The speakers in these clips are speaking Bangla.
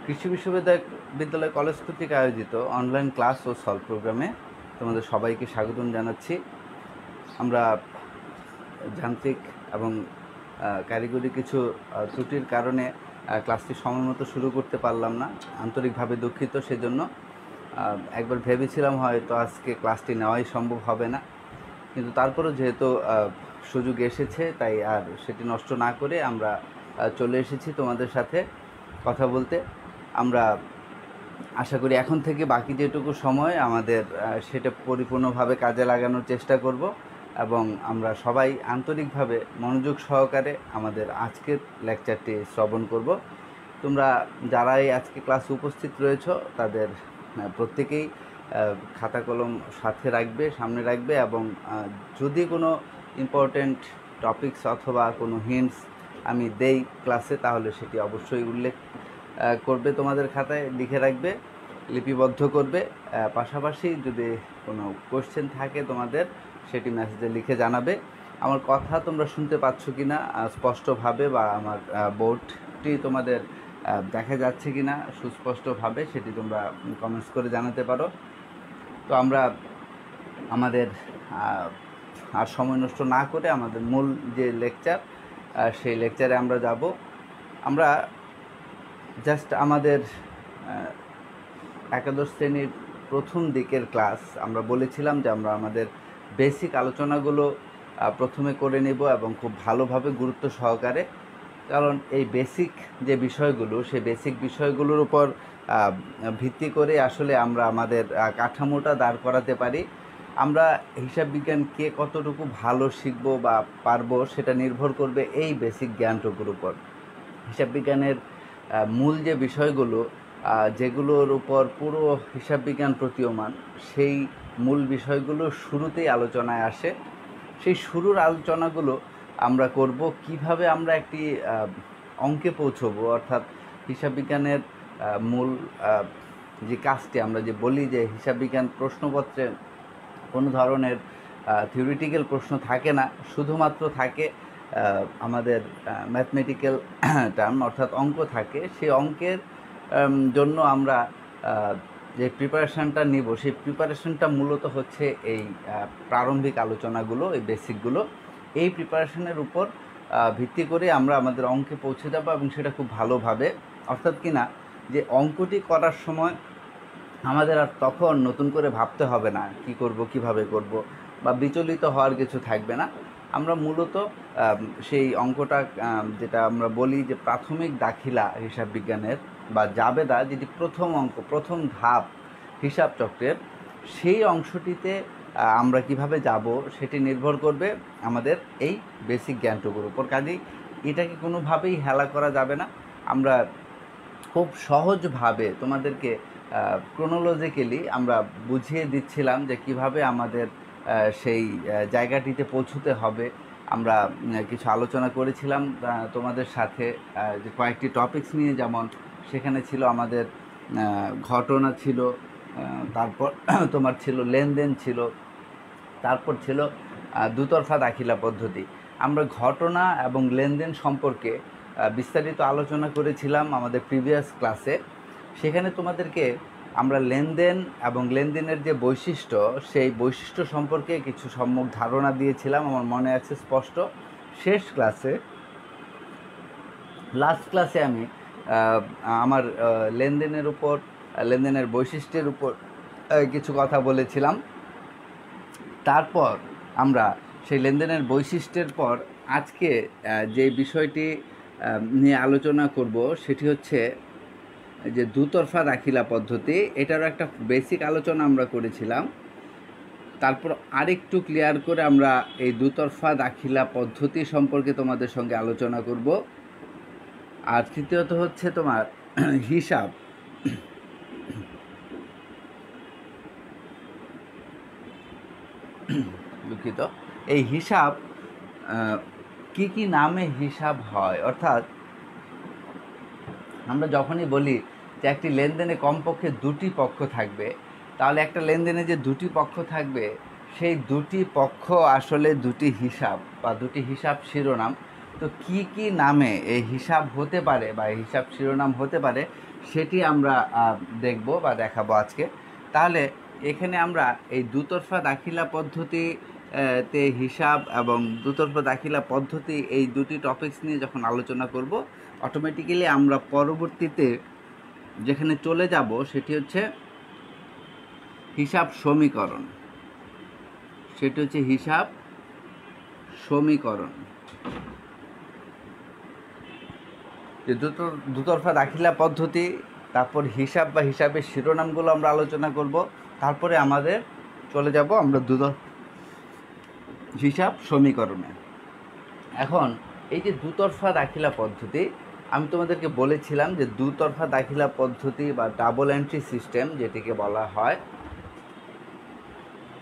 কৃষি বিশ্ববিদ্যালয় কলেজ কর্তৃক আয়োজিত অনলাইন ক্লাস ও সলভ প্রোগ্রামে তোমাদের সবাইকে স্বাগতম জানাচ্ছি। আমরা যান্ত্রিক এবং কারিগরি কিছু ত্রুটির কারণে ক্লাসটি সময়মতো শুরু করতে পারলাম না, আন্তরিকভাবে দুঃখিত। সেজন্য একবার ভেবেছিলাম হয়তো আজকে ক্লাসটি নেওয়াই সম্ভব হবে না, কিন্তু তারপরেও যেহেতু সুযোগ এসেছে তাই আর সেটি নষ্ট না করে আমরা চলে এসেছি তোমাদের সাথে কথা বলতে। আমরা আশা করি এখন থেকে বাকি যেটুকু সময় আমাদের সেটা পরিপূর্ণভাবে কাজে লাগানোর চেষ্টা করব এবং আমরা সবাই আন্তরিকভাবে মনোযোগ সহকারে আমাদের আজকের লেকচারটি শ্রবণ করব। তোমরা যারাই আজকে ক্লাসে উপস্থিত রয়েছ তাদের প্রত্যেকেই খাতা কলম সামনে রাখবে এবং যদি কোনো ইম্পর্ট্যান্ট টপিকস অথবা কোনো হিন্টস আমি দেই ক্লাসে, তাহলে সেটি অবশ্যই উল্লেখ করবে, তোমাদের খাতায় লিখে রাখবে, লিপিবদ্ধ করবে। পাশাপাশি যদি কোনো কোশ্চেন থাকে তোমাদের, সেটি মেসেজে লিখে জানাবে। আমার কথা তোমরা শুনতে পাচ্ছ কি না স্পষ্টভাবে, বা আমার বোর্ডটি তোমাদের দেখা যাচ্ছে কি না সুস্পষ্টভাবে, সেটি তোমরা কমেন্টস করে জানাতে পারো। তো আমরা আমাদের আর সময় নষ্ট না করে আমাদের মূল যে লেকচার, সেই লেকচারে আমরা যাব। আমরা জাস্ট আমাদের একাদশ শ্রেণীর প্রথম দিকের ক্লাস আমরা বলেছিলাম যে আমরা আমাদের বেসিক আলোচনাগুলো প্রথমে করে নেব এবং খুব ভালোভাবে গুরুত্ব সহকারে, কারণ এই বেসিক যে বিষয়গুলো, সেই বেসিক বিষয়গুলোর উপর ভিত্তি করে আসলে আমরা আমাদের কাঠামোটা দাঁড় করাতে পারি। আমরা হিসাব বিজ্ঞান কে কতটুকু ভালো শিখব বা পারবো সেটা নির্ভর করবে এই বেসিক জ্ঞানটুকুর উপর। হিসাব বিজ্ঞানের মূল যে বিষয়গুলো, যেগুলোর উপর পুরো হিসাব বিজ্ঞান প্রতীয়মান, সেই মূল বিষয়গুলো শুরুতেই আলোচনায় আসে। সেই শুরুর আলোচনাগুলো আমরা করব কিভাবে আমরা একটি অঙ্কে পৌঁছবো, অর্থাৎ হিসাব বিজ্ঞানের মূল যে কাজটি, আমরা যে বলি যে হিসাব বিজ্ঞান প্রশ্নপত্রে কোনো ধরনের থিওরিটিক্যাল প্রশ্ন থাকে না, শুধুমাত্র থাকে আমাদের ম্যাথমেটিক্যাল টার্ম অর্থাৎ অঙ্ক থাকে। সেই অঙ্কের জন্য আমরা যে প্রিপারেশানটা নিব, সেই প্রিপারেশানটা মূলত হচ্ছে এই প্রারম্ভিক আলোচনাগুলো, এই বেসিকগুলো। এই প্রিপারেশানের উপর ভিত্তি করে আমরা আমাদের অঙ্কে পৌঁছে যাব এবং সেটা খুব ভালোভাবে, অর্থাৎ কিনা যে অঙ্কটি করার সময় আমাদের আর তখন নতুন করে ভাবতে হবে না কি করব, কিভাবে করব, বা বিচলিত হওয়ার কিছু থাকবে না। আমরা মূলত সেই অঙ্কটা, যেটা আমরা বলি যে প্রাথমিক দাখিলা হিসাব বিজ্ঞানের বা জাবেদা, যেটি প্রথম অঙ্ক, প্রথম ধাপ হিসাব চক্রের, সেই অংশটিতে আমরা কিভাবে যাব সেটি নির্ভর করবে আমাদের এই বেসিক জ্ঞানটুকুর উপর। কাজেই এটাকে কোনোভাবেই হেলা করা যাবে না। আমরা খুব সহজভাবে তোমাদেরকে ক্রোনোলজিক্যালি আমরা বুঝিয়ে দিচ্ছিলাম যে কিভাবে আমাদের সেই জায়গাটিতে পৌঁছতে হবে। আমরা কিছু আলোচনা করেছিলাম তোমাদের সাথে, যে কয়েকটি টপিকস নিয়ে, যেমন সেখানে ছিল আমাদের ঘটনা ছিল, তারপর তোমার ছিল লেনদেন ছিল, তারপর ছিল দুতরফা দাখিলা পদ্ধতি। আমরা ঘটনা এবং লেনদেন সম্পর্কে বিস্তারিত আলোচনা করেছিলাম আমাদের প্রিভিয়াস ক্লাসে। সেখানে তোমাদেরকে আমরা লেনদেন এবং লেনদেনের যে বৈশিষ্ট্য, সেই বৈশিষ্ট্য সম্পর্কে কিছু সম্যক ধারণা দিয়েছিলাম, আমার মনে আছে স্পষ্ট। শেষ ক্লাসে, লাস্ট ক্লাসে আমি আমার লেনদেনের উপর, লেনদেনের বৈশিষ্ট্যের উপর কিছু কথা বলেছিলাম। তারপর আমরা সেই লেনদেনের বৈশিষ্ট্যের পর আজকে যে বিষয়টি নিয়ে আলোচনা করব সেটি হচ্ছে যে দুতরফা দাখিলা পদ্ধতি। এটারও একটা বেসিক আলোচনা আমরা করেছিলাম। তারপর আরেকটু ক্লিয়ার করে আমরা এই দুতরফা দাখিলা পদ্ধতি সম্পর্কে তোমাদের সঙ্গে আলোচনা করব। আর তৃতীয়ত হচ্ছে তোমার হিসাব। দুঃখিত, এই হিসাব কি কি নামে হিসাব হয়, অর্থাৎ আমরা যখনই বলি যে একটি লেনদেনে কমপক্ষে দুটি পক্ষ থাকবে, তাহলে একটা লেনদেনে যে দুটি পক্ষ থাকবে, সেই দুটি পক্ষ আসলে দুটি হিসাব বা দুটি হিসাব শিরোনাম। তো কি কি নামে এই হিসাব হতে পারে বা হিসাব শিরোনাম হতে পারে সেটি আমরা দেখব বা দেখাবো আজকে। তাহলে এখানে আমরা এই দুতরফা দাখিলা পদ্ধতি তে হিসাব এবং দুতরফা দাখিলা পদ্ধতি এই দুটি টপিকস নিয়ে যখন আলোচনা করব, অটোমেটিক্যালি আমরা পরবর্তীতে যেখানে চলে যাব সেটি হচ্ছে হিসাব সমীকরণ। সেটি হচ্ছে হিসাব সমীকরণ। যে দুতরফা দাখিলা পদ্ধতি, তারপর হিসাব বা হিসাবের শিরোনামগুলো আমরা আলোচনা করব, তারপরে আমাদের চলে যাব আমরা হিসাব সমীকরণে। এখন এই যে দুতরফা দাখিলা পদ্ধতি, আমি তোমাদেরকে বলেছিলাম যে দুতরফা দাখিলা পদ্ধতি বা ডাবল এন্ট্রি সিস্টেম যেটিকে বলা হয়,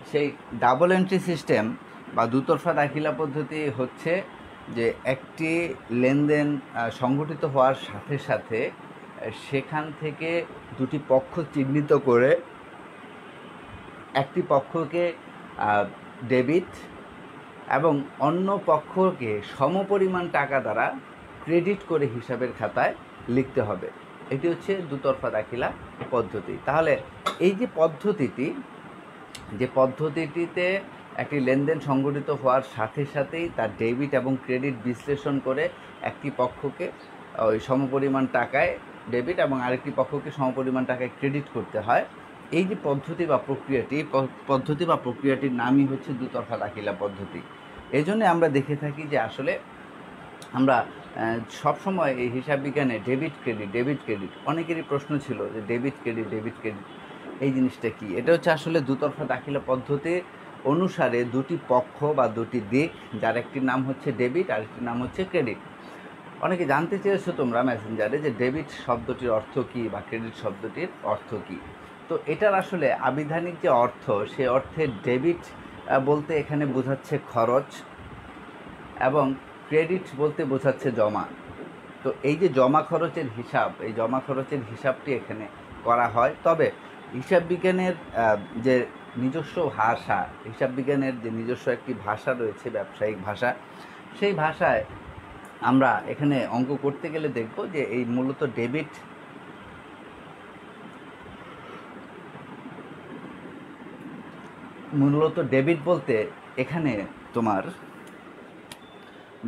সেই ডাবল এন্ট্রি সিস্টেম বা দুতরফা দাখিলা পদ্ধতি হচ্ছে যে একটি লেনদেন সংগঠিত হওয়ার সাথে সাথে সেখান থেকে দুটি পক্ষ চিহ্নিত করে একটি পক্ষকে ডেবিট এবং অন্য পক্ষকে সমপরিমাণ টাকা দ্বারা ক্রেডিট করে হিসাবের খাতায় লিখতে হবে। এটি হচ্ছে দুতরফা দাখিলা পদ্ধতি। তাহলে এই যে পদ্ধতিটিতে একটি লেনদেন সংগঠিত হওয়ার সাথে সাথেই তার ডেবিট এবং ক্রেডিট বিশ্লেষণ করে একটি পক্ষকে ওই সমপরিমাণ টাকায় ডেবিট এবং আরেকটি পক্ষকে সমপরিমাণ টাকায় ক্রেডিট করতে হয়, এই যে পদ্ধতি বা প্রক্রিয়াটির নামই হচ্ছে দুতরফা দাখিলা পদ্ধতি। এই জন্য আমরা দেখে থাকি যে আসলে আমরা সবসময় এই হিসাব বিজ্ঞানে ডেবিট ক্রেডিট অনেকেরই প্রশ্ন ছিল যে ডেবিট ক্রেডিট এই জিনিসটা কি। এটা হচ্ছে আসলে দুতরফা দাখিলা পদ্ধতি অনুসারে দুটি পক্ষ বা দুটি দিক, যার একটির নাম হচ্ছে ডেবিট আর একটির নাম হচ্ছে ক্রেডিট। অনেকে জানতে চেয়েছো তোমরা মেসেঞ্জারে যে ডেবিট শব্দটির অর্থ কী বা ক্রেডিট শব্দটির অর্থ কী। তো এটার আসলে আবিধানিক যে অর্থ, সে অর্থে ডেবিট বলতে এখানে বোঝাচ্ছে খরচ এবং ক্রেডিট বলতে বোঝাচ্ছে জমা। তো এই যে জমা খরচের হিসাবটি এখানে করা হয়। তবে হিসাব বিজ্ঞানের যে নিজস্ব ভাষা, হিসাব বিজ্ঞানের যে নিজস্ব একটি ভাষা রয়েছে, ব্যবসায়িক ভাষা, সেই ভাষায় আমরা এখানে অঙ্ক করতে গেলে দেখব যে এই মূলত ডেবিট বলতে এখানে তোমার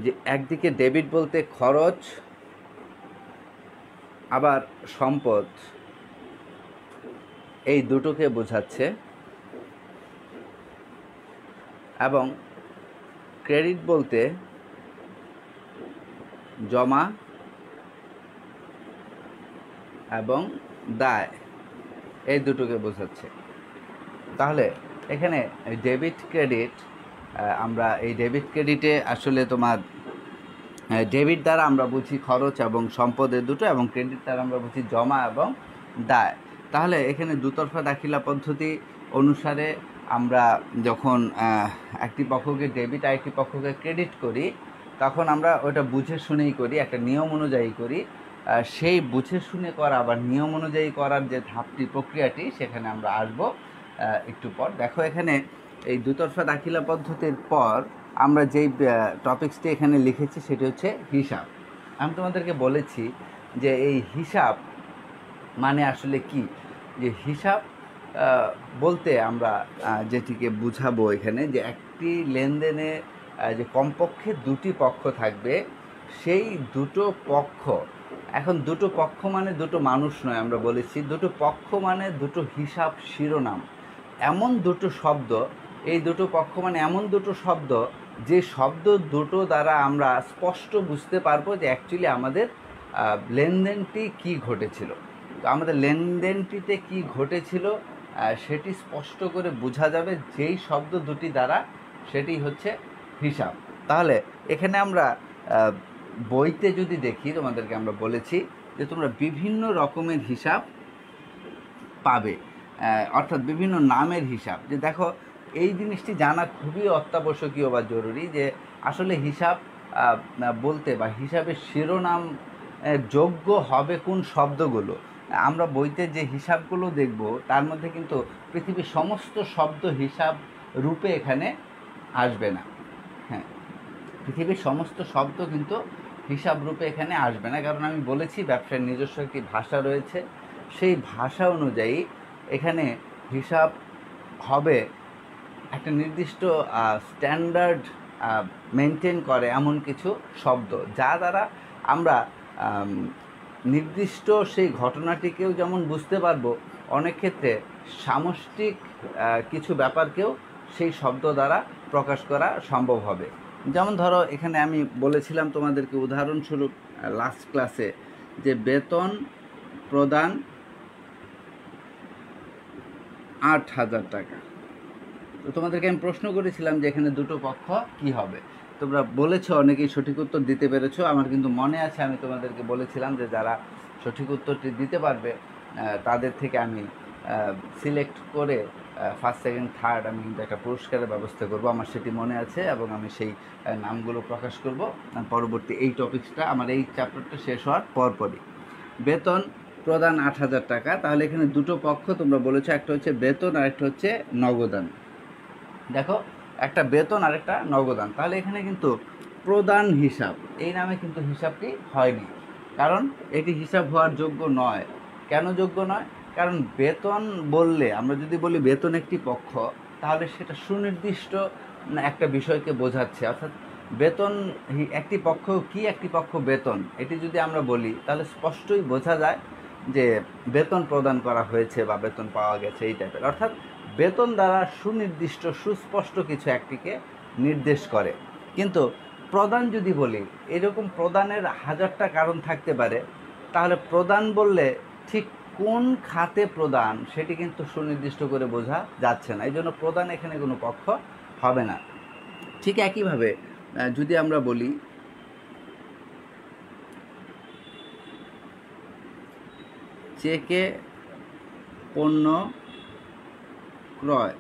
যে একদিকে ডেবিট বলতে খরচ আবার সম্পদ, এই দুটোকে বোঝাচ্ছে, এবং ক্রেডিট বলতে জমা এবং দায়, এই দুটোকে বোঝাচ্ছে। তাহলে এখানে ডেবিট ক্রেডিট, আমরা এই ডেবিট ক্রেডিটে আসলে তোমার ডেবিট দ্বারা আমরা বুঝি খরচ এবং সম্পদের দুটো, এবং ক্রেডিট দ্বারা আমরা বুঝি জমা এবং দায়। তাহলে এখানে দুতরফা দাখিলা পদ্ধতি অনুসারে আমরা যখন একটি পক্ষকে ডেবিট আর একটি পক্ষকে ক্রেডিট করি, তখন আমরা ওটা বুঝে শুনেই করি, একটা নিয়ম অনুযায়ী করি। সেই বুঝে শুনে করা বা নিয়ম অনুযায়ী করার যে ধাপটি, প্রক্রিয়াটি, সেখানে আমরা আসব একটু পর। দেখো এখানে এই দুতরফা দাখিলা পদ্ধতির পর আমরা যেই টপিক্সটি এখানে লিখেছি সেটি হচ্ছে হিসাব। আমি তোমাদেরকে বলেছি যে এই হিসাব মানে আসলে কি, যে হিসাব বলতে আমরা যেটিকে বুঝাবো এখানে, যে একটি লেনদেনে যে কমপক্ষে দুটি পক্ষ থাকবে, সেই দুটো পক্ষ, এখন দুটো পক্ষ মানে দুটো মানুষ নয়, আমরা বলেছি দুটো পক্ষ মানে দুটো হিসাব শিরোনাম, এমন দুটো শব্দ, এই দুটো পক্ষ মানে এমন দুটো শব্দ যে শব্দ দুটো দ্বারা আমরা স্পষ্ট বুঝতে পারবো যে অ্যাকচুয়ালি আমাদের লেনদেনটি কি ঘটেছিল। তো আমাদের লেনদেনটিতে কি ঘটেছিল সেটি স্পষ্ট করে বোঝা যাবে যেই শব্দ দুটি দ্বারা, সেটি হচ্ছে হিসাব। তাহলে এখানে আমরা বইতে যদি দেখি, তোমাদেরকে আমরা বলেছি যে তোমরা বিভিন্ন রকমের হিসাব পাবে, অর্থাৎ বিভিন্ন নামের হিসাব। যে দেখো এই জিনিসটি জানা খুবই অত্যাবশ্যকীয় বা জরুরি, যে আসলে হিসাব বলতে বা হিসাবের শিরোনাম যোগ্য হবে কোন শব্দগুলো। আমরা বইতে যে হিসাবগুলো দেখব তার মধ্যে কিন্তু পৃথিবীর সমস্ত শব্দ হিসাব রূপে এখানে আসবে না। হ্যাঁ, পৃথিবীর সমস্ত শব্দ কিন্তু হিসাব রূপে এখানে আসবে না, কারণ আমি বলেছি ব্যবসার নিজস্ব একটি ভাষা রয়েছে, সেই ভাষা অনুযায়ী এখানে হিসাব হবে একটা নির্দিষ্ট স্ট্যান্ডার্ড মেনটেন করে এমন কিছু শব্দ, যা দ্বারা আমরা নির্দিষ্ট সেই ঘটনাটিকেও যেমন বুঝতে পারবো, অনেক ক্ষেত্রে সামষ্টিক কিছু ব্যাপারকেও সেই শব্দ দ্বারা প্রকাশ করা সম্ভব হবে। যেমন ধরো এখানে আমি বলেছিলাম তোমাদেরকে উদাহরণস্বরূপ লাস্ট ক্লাসে যে বেতন প্রদান 8,000 টাকা। তো তোমাদেরকে আমি প্রশ্ন করেছিলাম যে এখানে দুটো পক্ষ কি হবে। তোমরা বলেছো, অনেকেই সঠিক উত্তর দিতে পেরেছো। আমার কিন্তু মনে আছে আমি তোমাদেরকে বলেছিলাম যে যারা সঠিক উত্তরটি দিতে পারবে তাদের থেকে আমি সিলেক্ট করে ফার্স্ট সেকেন্ড থার্ড আমি কিন্তু একটা পুরস্কারের ব্যবস্থা করব। আমার সেটি মনে আছে এবং আমি সেই নামগুলো প্রকাশ করব পরবর্তী এই টপিকসটা আমার এই চ্যাপ্টারটা শেষ হওয়ার পরপরই। বেতন প্রদান 8,000 টাকা, তাহলে এখানে দুটো পক্ষ তোমরা বলেছো, একটা হচ্ছে বেতন আর একটা হচ্ছে নগদান। দেখো, একটা বেতন আর একটা নগদান, তাহলে এখানে কিন্তু প্রদান হিসাব এই নামে কিন্তু হিসাবটি হয়নি, কারণ এটি হিসাব হওয়ার যোগ্য নয়। কেন যোগ্য নয়? কারণ বেতন বললে, আমরা যদি বলি বেতন একটি পক্ষ, তাহলে সেটা সুনির্দিষ্ট একটা বিষয়কে বোঝাচ্ছে। অর্থাৎ বেতন একটি পক্ষ কি, একটি পক্ষ বেতন, এটি যদি আমরা বলি তাহলে স্পষ্টই বোঝা যায় যে বেতন প্রদান করা হয়েছে বা বেতন পাওয়া গেছে এই টাইপের। অর্থাৎ বেতন দ্বারা সুনির্দিষ্ট সুস্পষ্ট কিছু একটিকে নির্দেশ করে। কিন্তু প্রদান যদি বলি, এরকম প্রদানের হাজারটা কারণ থাকতে পারে, তাহলে প্রদান বললে ঠিক কোন খাতে প্রদান সেটি কিন্তু সুনির্দিষ্ট করে বোঝা যাচ্ছে না, এই জন্য প্রদান এখানে কোনো পক্ষ হবে না। ঠিক একইভাবে যদি আমরা বলি চেকে পণ্য ক্রয়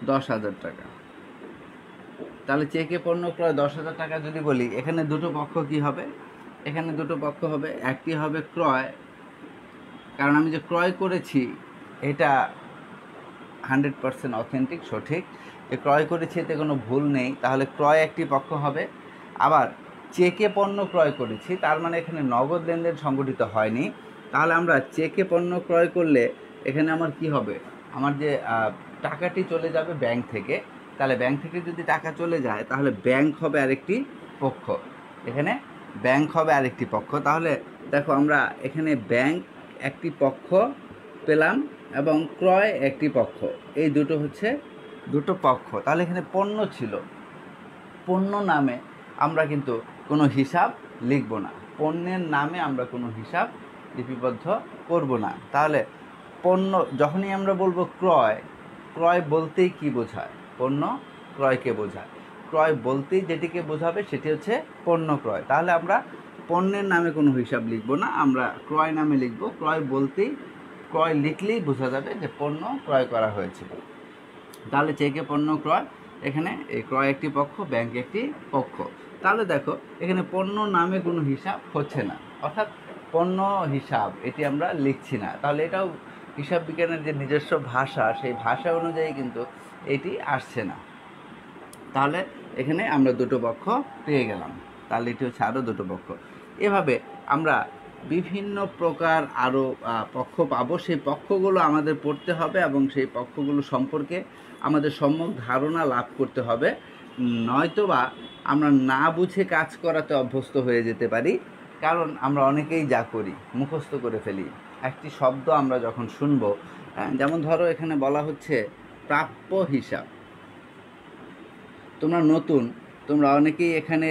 10,000 টাকা, তাহলে চেকে পণ্য ক্রয় 10,000 টাকা যদি বলি, এখানে দুটো পক্ষ কি হবে? এখানে দুটো পক্ষ হবে, একটি হবে ক্রয়, কারণ আমি যে ক্রয় করেছি এটা 100% অথেন্টিক, সঠিক, যে ক্রয় করেছি এতে কোনো ভুল নেই, তাহলে ক্রয় একটি পক্ষ হবে। আবার চেকে পণ্য ক্রয় করেছি, তার মানে এখানে নগদ লেনদেন সংগঠিত হয়নি, তাহলে আমরা চেকে পণ্য ক্রয় করলে এখানে আমার কি হবে? আমার যে টাকাটি চলে যাবে ব্যাংক থেকে, তাহলে ব্যাংক থেকে যদি টাকা চলে যায় তাহলে ব্যাংক হবে আরেকটি পক্ষ, এখানে ব্যাংক হবে আরেকটি পক্ষ। তাহলে দেখো, আমরা এখানে ব্যাংক একটি পক্ষ পেলাম এবং ক্রয় একটি পক্ষ, এই দুটো হচ্ছে দুটো পক্ষ। তাহলে এখানে পণ্য ছিল, পণ্য নামে আমরা কিন্তু কোনো হিসাব লিখব না, পণ্যের নামে আমরা কোনো হিসাব লিপিবদ্ধ করব না। তাহলে পণ্য যখনই আমরা বলবো ক্রয়, ক্রয় বলতেই কি বোঝায়? পণ্য ক্রয়কে বোঝায়। ক্রয় বলতেই যেটিকে বোঝাবে সেটি হচ্ছে পণ্য ক্রয়। তাহলে আমরা পণ্যের নামে কোনো হিসাব লিখব না, আমরা ক্রয় নামে লিখব। ক্রয় বলতেই, ক্রয় লিখলেই বোঝা যাবে যে পণ্য ক্রয় করা হয়েছে। তাহলে চেকে পণ্য ক্রয়, এখানে এই ক্রয় একটি পক্ষ, ব্যাংক একটি পক্ষ। তাহলে দেখো, এখানে পণ্য নামে কোনো হিসাব হচ্ছে না, অর্থাৎ পণ্য হিসাব এটি আমরা লিখছি না। তাহলে এটাও হিসাব বিজ্ঞানের যে নিজস্ব ভাষা, সেই ভাষা অনুযায়ী কিন্তু এটি আসছে না। তাহলে এখানে আমরা দুটো পক্ষ পেয়ে গেলাম, তাহলে এটি হচ্ছে আরও দুটো পক্ষ। এভাবে আমরা বিভিন্ন প্রকার আরও পক্ষ পাবো, সেই পক্ষগুলো আমাদের পড়তে হবে এবং সেই পক্ষগুলো সম্পর্কে আমাদের সম্যক ধারণা লাভ করতে হবে, নয়তোবা আমরা না বুঝে কাজ করাতে অভ্যস্ত হয়ে যেতে পারি। কারণ আমরা অনেকেই যা করি, মুখস্থ করে ফেলি। একটি শব্দ আমরা যখন শুনবো, যেমন ধরো এখানে বলা হচ্ছে প্রাপ্য হিসাব। তোমরা নতুন, তোমরা অনেকেই এখানে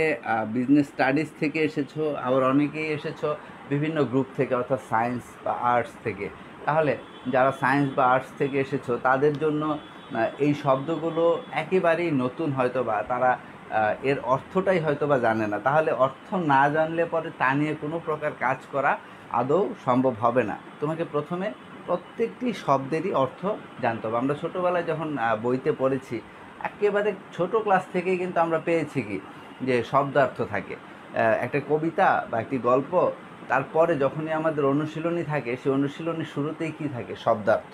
বিজনেস স্টাডিজ থেকে এসেছো, আবার অনেকেই এসেছো বিভিন্ন গ্রুপ থেকে, অর্থাৎ সায়েন্স বা আর্টস থেকে। তাহলে যারা সায়েন্স বা আর্টস থেকে এসেছো তাদের জন্য এই শব্দগুলো একেবারেই নতুন, হয়তো বা তারা এর অর্থটাই হয়তো বা জানে না। তাহলে অর্থ না জানলে পরে তা নিয়ে কোনো প্রকার কাজ করা আদৌ সম্ভব হবে না। তোমাকে প্রথমে প্রত্যেকটি শব্দেরই অর্থ জানতে হবে। আমরা ছোটোবেলায় যখন বইতে পড়েছি, একেবারে ছোট ক্লাস থেকেই কিন্তু আমরা পেয়েছি কি, যে শব্দার্থ থাকে। একটা কবিতা বা একটি গল্প, তারপরে যখনই আমাদের অনুশীলনী থাকে, সেই অনুশীলনীর শুরুতেই কি থাকে? শব্দার্থ।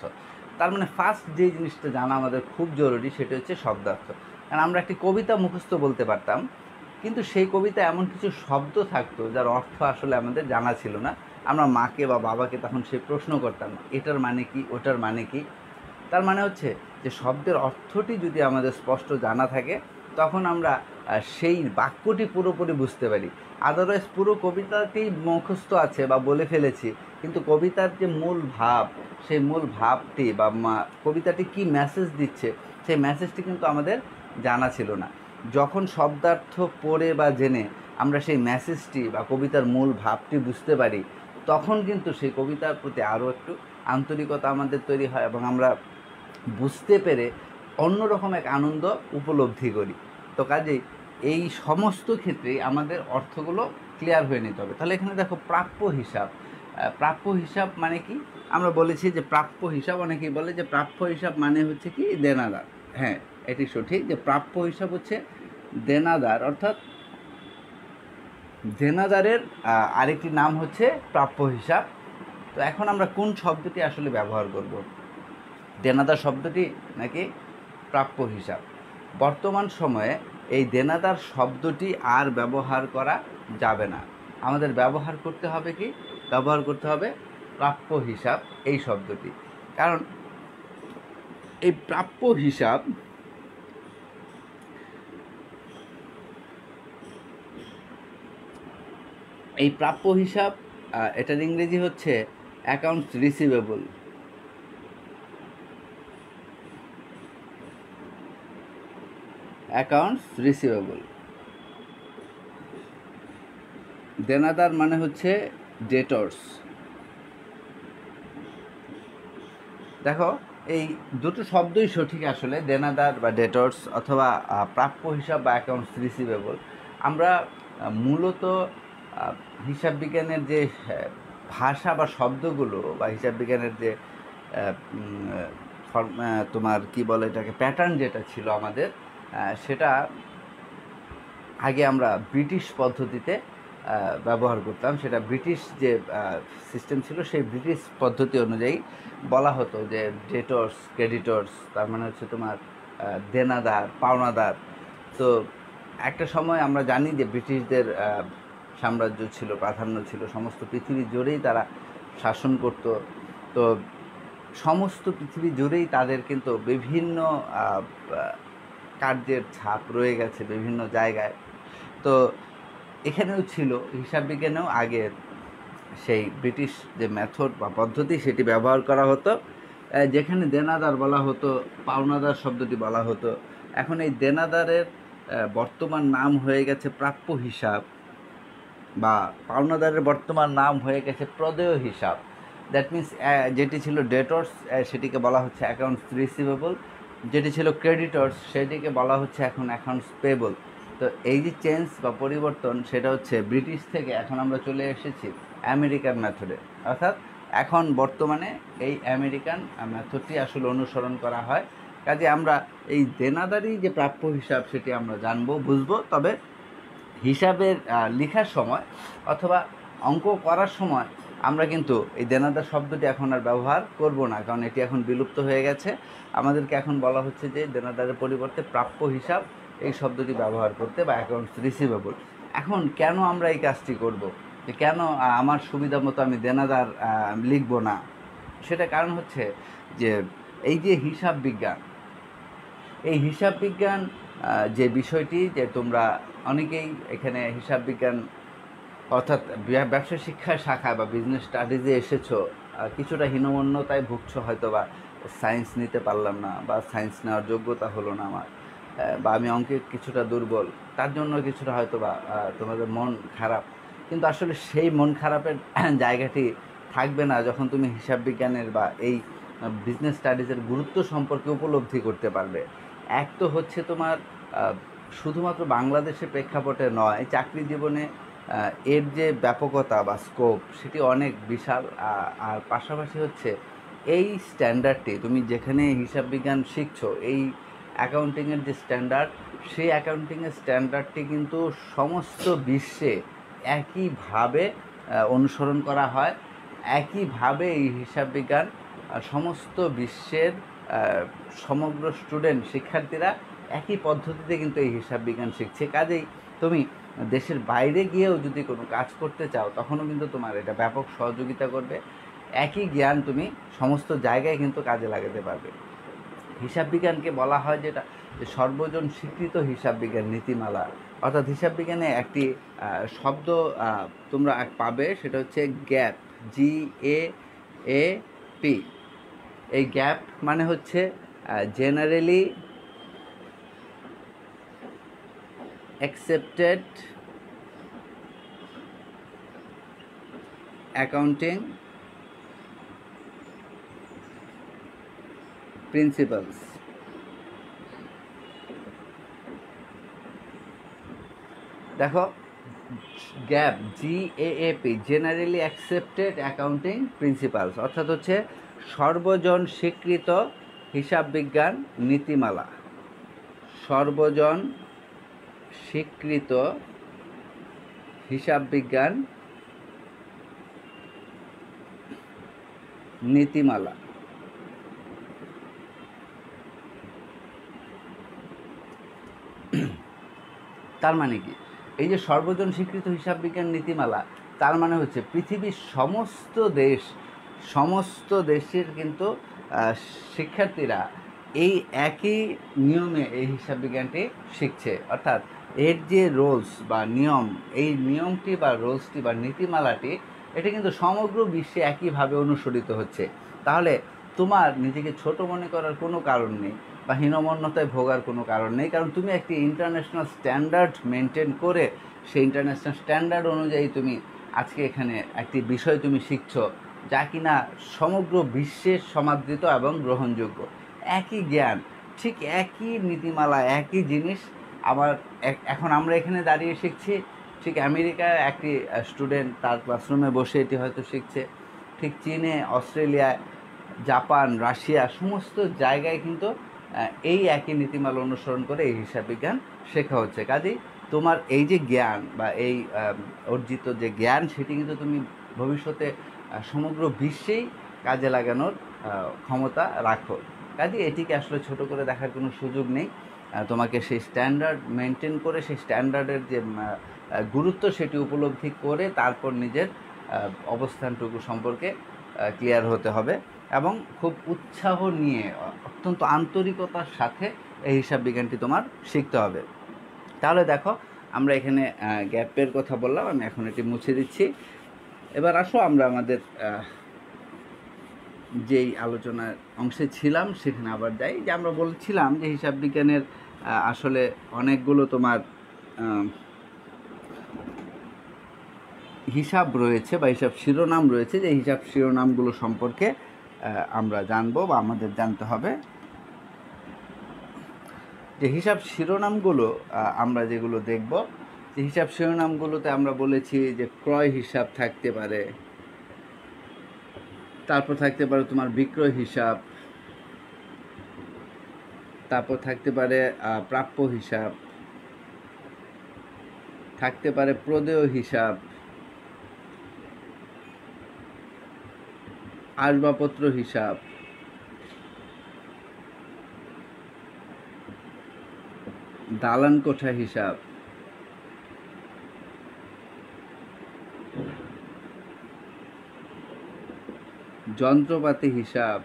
তার মানে ফার্স্ট যে জিনিসটা জানা আমাদের খুব জরুরি সেটা হচ্ছে শব্দার্থ। কারণ আমরা একটি কবিতা মুখস্থ বলতে পারতাম, কিন্তু সেই কবিতা এমন কিছু শব্দ থাকতো যার অর্থ আসলে আমাদের জানা ছিল না। আমরা মাকে বা বাবাকে তখন সেই প্রশ্ন করতাম, এটার মানে কি, ওটার মানে কি। তার মানে হচ্ছে যে শব্দের অর্থটি যদি আমাদের স্পষ্ট জানা থাকে, তখন আমরা সেই বাক্যটি পুরোপুরি বুঝতে পারি। আদারওয়াইজ পুরো কবিতাতেই মুখস্থ আছে বা বলে ফেলেছি, কিন্তু কবিতার যে মূল ভাব, সেই মূল ভাবটি বা কবিতাটি কি মেসেজ দিচ্ছে, সেই মেসেজটি কিন্তু আমাদের জানা ছিল না। যখন শব্দার্থ পড়ে বা জেনে আমরা সেই মেসেজটি বা কবিতার মূল ভাবটি বুঝতে পারি, তখন কিন্তু সেই কবিতার প্রতি আরও একটু আন্তরিকতা আমাদের তৈরি হয় এবং আমরা বুঝতে পেরে অন্যরকম এক আনন্দ উপলব্ধি করি। তো কাজেই এই সমস্ত ক্ষেত্রেই আমাদের অর্থগুলো ক্লিয়ার হয়ে নিতে হবে। তাহলে এখানে দেখো প্রাপ্য হিসাব। প্রাপ্য হিসাব মানে কি? আমরা বলেছি যে প্রাপ্য হিসাব, অনেকেই বলে যে প্রাপ্য হিসাব মানে হচ্ছে কি দেনাদার। হ্যাঁ, এটি সঠিক যে প্রাপ্য হিসাব হচ্ছে দেনাদার, অর্থাৎ দেনাদারের আরেকটি নাম হচ্ছে প্রাপ্য হিসাব। তো এখন আমরা কোন শব্দটি আসলে ব্যবহার করব, দেনাদার শব্দটি নাকি প্রাপ্য হিসাব? বর্তমান সময়ে এই দেনাদার শব্দটি আর ব্যবহার করা যাবে না। আমাদের ব্যবহার করতে হবে কি? ব্যবহার করতে হবে প্রাপ্য হিসাব এই শব্দটি। কারণ এই প্রাপ্য হিসাব এটার ইংরেজি হচ্ছে অ্যাকাউন্টস রিসিভেবল। Accounts receivable. দেনাদার মানে হচ্ছে ডেটর্স। দেখো এই দুটো শব্দই সঠিক আসলে, দেনাদার বা ডেটর্স অথবা প্রাপ্য হিসাব বা অ্যাকাউন্টস রিসিভেবল। আমরা মূলত হিসাব বিজ্ঞানের যে ভাষা বা শব্দগুলো বা হিসাব বিজ্ঞানের যে তোমার কি বলে এটাকে প্যাটার্ন যেটা ছিল আমাদের, সেটা আগে আমরা ব্রিটিশ পদ্ধতিতে ব্যবহার করতাম। সেটা ব্রিটিশ যে সিস্টেম ছিল, সেই ব্রিটিশ পদ্ধতি অনুযায়ী বলা হতো যে ডেটর্স, ক্রেডিটর্স, তার মানে হচ্ছে তোমার দেনাদার, পাওনাদার। তো একটা সময় আমরা জানি যে ব্রিটিশদের সাম্রাজ্য ছিল, প্রাধান্য ছিল, সমস্ত পৃথিবী জুড়েই তারা শাসন করত। তো সমস্ত পৃথিবী জুড়েই তাদের কিন্তু বিভিন্ন কার্যের ছাপ রয়ে গেছে বিভিন্ন জায়গায়। তো এখানেও ছিল, হিসাব বিজ্ঞানেও আগের সেই ব্রিটিশ যে মেথড বা পদ্ধতি সেটি ব্যবহার করা হতো, যেখানে দেনাদার বলা হতো, পাওনাদার শব্দটি বলা হতো। এখন এই দেনাদারের বর্তমান নাম হয়ে গেছে প্রাপ্য হিসাব, বা পাওনাদারের বর্তমান নাম হয়ে গেছে প্রদেয় হিসাব। দ্যাট মিন্স যেটি ছিল ডেটর্স সেটিকে বলা হচ্ছে অ্যাকাউন্টস রিসিভেবল, যেটি ছিল ক্রেডিটর্স সেটিকে বলা হচ্ছে এখন অ্যাকাউন্টস পেবল। তো এই যে চেঞ্জ বা পরিবর্তন, সেটা হচ্ছে ব্রিটিশ থেকে এখন আমরা চলে এসেছি আমেরিকান মেথডে। অর্থাৎ এখন বর্তমানে এই আমেরিকান মেথডটি আসলে অনুসরণ করা হয়। কাজে আমরা এই দেনাদারি যে প্রাপ্য হিসাব সেটি আমরা জানবো, বুঝবো। তবে হিসাবের লেখার সময় অথবা অঙ্ক করার সময় আমরা কিন্তু এই দেনাদার শব্দটি এখন আর ব্যবহার করব না, কারণ এটি এখন বিলুপ্ত হয়ে গেছে। আমাদেরকে এখন বলা হচ্ছে যে দেনাদারের পরিবর্তে প্রাপ্য হিসাব এই শব্দটি ব্যবহার করতে, বা অ্যাকাউন্টস রিসিভেবল। এখন কেন আমরা এই কাজটি করব, যে কেন আমার সুবিধা মতো আমি দেনাদার লিখব না? সেটা কারণ হচ্ছে যে এই যে হিসাব বিজ্ঞান, এই হিসাব বিজ্ঞান যে বিষয়টি, যে তোমরা অনেকেই এখানে হিসাব বিজ্ঞান অর্থাৎ ব্যবসা শিক্ষা শাখা বা বিজনেস স্টাডিজে এসেছো, কিছুটা হীনমন্যতায় ভুগছো, হয়তো বা সায়েন্স নিতে পারলাম না, বা সায়েন্স নেওয়ার যোগ্যতা হলো না আমার, বা আমি অঙ্কে কিছুটা দুর্বল, তার জন্য কিছুটা হয়তো বা তোমাদের মন খারাপ। কিন্তু আসলে সেই মন খারাপের জায়গাটি থাকবে না যখন তুমি হিসাব বিজ্ঞানের বা এই বিজনেস স্টাডিজের গুরুত্ব সম্পর্কে উপলব্ধি করতে পারবে। এক তো হচ্ছে তোমার শুধুমাত্র বাংলাদেশের প্রেক্ষাপটে নয়, চাকরি জীবনে এর যে ব্যাপকতা বা স্কোপ সেটি অনেক বিশাল। আর পাশাপাশি হচ্ছে এই স্ট্যান্ডার্ডটি, তুমি যেখানে হিসাব বিজ্ঞান শিখছো, এই অ্যাকাউন্টিংয়ের যে স্ট্যান্ডার্ড, সেই অ্যাকাউন্টিংয়ের স্ট্যান্ডার্ডটি কিন্তু সমস্ত বিশ্বে একইভাবে অনুসরণ করা হয়। একইভাবে এই হিসাব বিজ্ঞান সমস্ত বিশ্বের সমগ্র স্টুডেন্ট শিক্ষার্থীরা একই পদ্ধতিতে কিন্তু এই হিসাব বিজ্ঞান শিখছে। কাজেই তুমি দেশের বাইরে গিয়েও যদি কোনো কাজ করতে চাও তখনও কিন্তু তোমার এটা ব্যাপক সহযোগিতা করবে। একই জ্ঞান তুমি সমস্ত জায়গায় কিন্তু কাজে লাগাতে পারবে। হিসাব বিজ্ঞানকে বলা হয় যেটা যে সর্বজন স্বীকৃত হিসাব বিজ্ঞান নীতিমালা, অর্থাৎ হিসাব বিজ্ঞানে একটি শব্দ তোমরা পাবে, সেটা হচ্ছে গ্যাপ, GAAP। এই গ্যাপ মানে হচ্ছে জেনারেলি অ্যাকসেপ্টেড অ্যাকাউন্টিং প্রিন্সিপালস। দেখো gap, GAAP, generally accepted accounting principles, অর্থাৎ হচ্ছে সর্বজন স্বীকৃত হিসাব বিজ্ঞান নীতিমালা। সর্বজন স্বীকৃত হিসাব বিজ্ঞান নীতিমালা। তার মানে কি, এই যে সর্বজন স্বীকৃত হিসাব বিজ্ঞান নীতিমালা, তার মানে হচ্ছে পৃথিবীর সমস্ত দেশের কিন্তু শিক্ষার্থীরা এই একই নিয়মে এই হিসাব বিজ্ঞানটি শিখছে। অর্থাৎ এর যে রোলস বা নিয়ম, এই নিয়মটি বা রোলসটি বা নীতিমালাটি, এটা কিন্তু সমগ্র বিশ্বে একইভাবে অনুসরিত হচ্ছে। তাহলে তোমার নিজেকে ছোট মনে করার কোনো কারণ নেই বা হীনমন্যতায় ভোগার কোনো কারণ নেই, কারণ তুমি একটি ইন্টারন্যাশনাল স্ট্যান্ডার্ড মেনটেন করে সেই ইন্টারন্যাশনাল স্ট্যান্ডার্ড অনুযায়ী তুমি আজকে এখানে একটি বিষয় তুমি শিখছো, যা কিনা সমগ্র বিশ্বের সমাদৃত এবং গ্রহণযোগ্য। একই জ্ঞান, ঠিক একই নীতিমালা, একই জিনিস আবার এখন আমরা এখানে দাঁড়িয়ে শিখছি, ঠিক আমেরিকায় একটি স্টুডেন্ট তার ক্লাসরুমে বসে এটি হয়তো শিখছে, ঠিক চীনে, অস্ট্রেলিয়ায়, জাপান, রাশিয়া, সমস্ত জায়গায় কিন্তু এই একই নীতিমালা অনুসরণ করে এই হিসাব বিজ্ঞান শেখা হচ্ছে। কাজেই তোমার এই যে জ্ঞান বা এই অর্জিত যে জ্ঞান, সেটি কিন্তু তুমি ভবিষ্যতে সমগ্র বিশ্বেই কাজে লাগানোর ক্ষমতা রাখো। কাজেই এটিকে আসলে ছোট করে দেখার কোনো সুযোগ নেই। তোমাকে সেই স্ট্যান্ডার্ড মেনটেন করে সেই স্ট্যান্ডার্ডের যে গুরুত্ব সেটি উপলব্ধি করে তারপর নিজের অবস্থানটুকু সম্পর্কে ক্লিয়ার হতে হবে এবং খুব উৎসাহ নিয়ে অত্যন্ত আন্তরিকতার সাথে এই হিসাব বিজ্ঞানটি তোমার শিখতে হবে। তাহলে দেখো আমরা এখানে গ্যাপের কথা বললাম, আমি এখন এটি মুছে দিচ্ছি। এবার আসো আমরা আমাদের যেই আলোচনার অংশে ছিলাম সেখানে আবার যাই। যে আমরা বলছিলাম যে হিসাব বিজ্ঞানের আসলে অনেকগুলো তোমার হিসাব রয়েছে বা হিসাব শিরোনাম রয়েছে, যে হিসাব শিরোনামগুলো সম্পর্কে আমরা জানবো বা আমাদের জানতে হবে। যে হিসাব শিরোনামগুলো আমরা যেগুলো দেখব, যে হিসাব শিরোনামগুলোতে আমরা বলেছি যে ক্রয় হিসাব থাকতে পারে, তারপর থাকতে পারে তোমার বিক্রয় হিসাব, তারপর থাকতে পারে প্রাপ্য হিসাব, থাকতে পারে প্রদেয় হিসাব, আসবাবপত্র হিসাব, দালান কোঠা হিসাব, যন্ত্রপাতি হিসাব,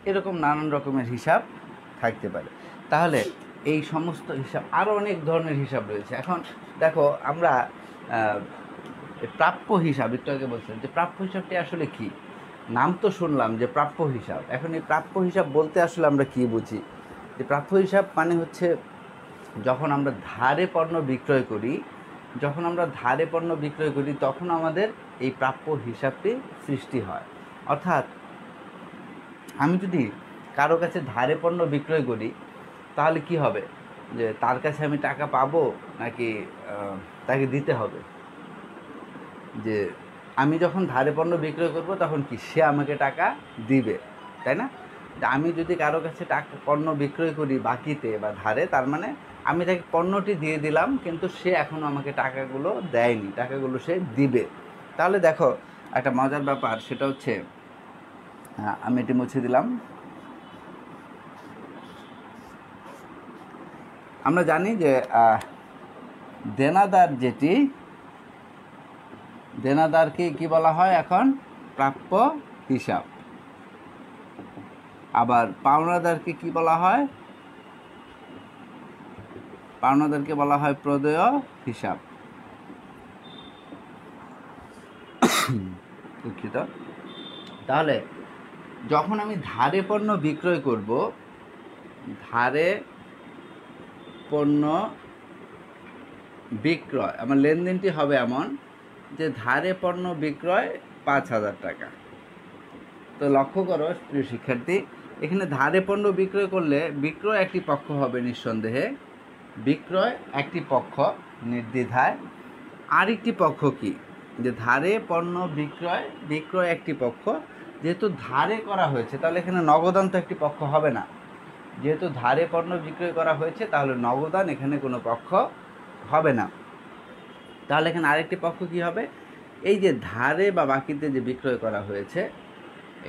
এরকম নানান রকমের হিসাব থাকতে পারে। তাহলে এই সমস্ত হিসাব, আরও অনেক ধরনের হিসাব রয়েছে। এখন দেখো আমরা প্রাপ্য হিসাব, একটু আগে বলছিলাম যে প্রাপ্য হিসাবটি আসলে কি, নাম তো শুনলাম যে প্রাপ্য হিসাব। এখন এই প্রাপ্য হিসাব বলতে আসলে আমরা কি বুঝি? যে প্রাপ্য হিসাব মানে হচ্ছে যখন আমরা ধারে পণ্য বিক্রয় করি, তখন আমাদের এই প্রাপ্য হিসাবটি সৃষ্টি হয়। অর্থাৎ আমি যদি কারো কাছে ধারে পণ্য বিক্রয় করি, তাহলে কি হবে, যে তার কাছে আমি টাকা পাবো নাকি তাকে দিতে হবে? যে আমি যখন ধারে পণ্য বিক্রয় করব তখন কি সে আমাকে টাকা দিবে, তাই না? আমি যদি কারো কাছে পণ্য বিক্রয় করি বাকিতে বা ধারে, তার মানে আমি তাকে পণ্যটি দিয়ে দিলাম কিন্তু সে এখনও আমাকে টাকাগুলো দেয়নি, টাকাগুলো সে দিবে। তাহলে দেখো একটা মজার ব্যাপার, সেটা হচ্ছে আমি এটি মুছে দিলাম। আমরা জানি যে দেনাদার যেটি, দেনাদারকে কি বলা হয় এখন? প্রাপ্য হিসাব। আবার পাওনাদারকে কি বলা হয়? পাওনাদারকে বলা হয় প্রদেয় হিসাব। দুঃখিত। তাহলে যখন আমি ধারে পণ্য বিক্রয় করব, ধারে পণ্য বিক্রয়, আমার লেনদেনটি হবে এমন যে ধারে পণ্য বিক্রয় 5,000 টাকা। তো লক্ষ্য করো প্রিয় শিক্ষার্থী, এখানে ধারে পণ্য বিক্রয় করলে বিক্রয় একটি পক্ষ হবে নিঃসন্দেহে, বিক্রয় একটি পক্ষ নির্দ্বিধায়। আরেকটি পক্ষ কি? যে ধারে পণ্য বিক্রয়, বিক্রয় একটি পক্ষ। যেহেতু ধারে করা হয়েছে তাহলে এখানে নগদান তো একটি পক্ষ হবে না। যেহেতু ধারে পণ্য বিক্রয় করা হয়েছে তাহলে নগদান এখানে কোনো পক্ষ হবে না। তাহলে এখানে আরেকটি পক্ষ কি হবে? এই যে ধারে বা বাকিতে যে বিক্রয় করা হয়েছে,